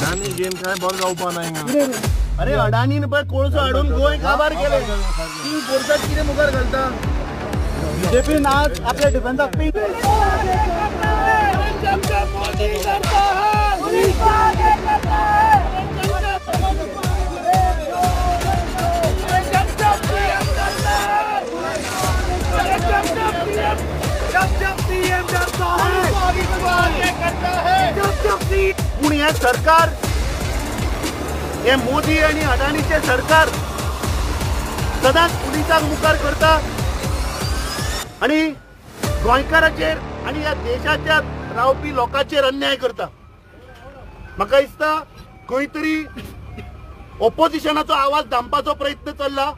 अडाणी घेऊन काय बरं जावपा नाही. अरे अडाणीन पण कोळसो हाडून गोंय काबार केले. ती कोर्टात कितें मुखार घालता. बीजेपी आज आपल्या डिफेन्साक पीक पुणे हे सरकार हे मोदी आणि अडाणीचे सरकार सदांच पुलिसांक मुखार करता आणि गोंयकाराचेर आणि ह्या देशाच्या रावपी लोकांचेर अन्याय करता. म्हाका दिसता खंय तरी ऑपोजिशनाचो आवाज दामपाचो प्रयत्न चल्ला.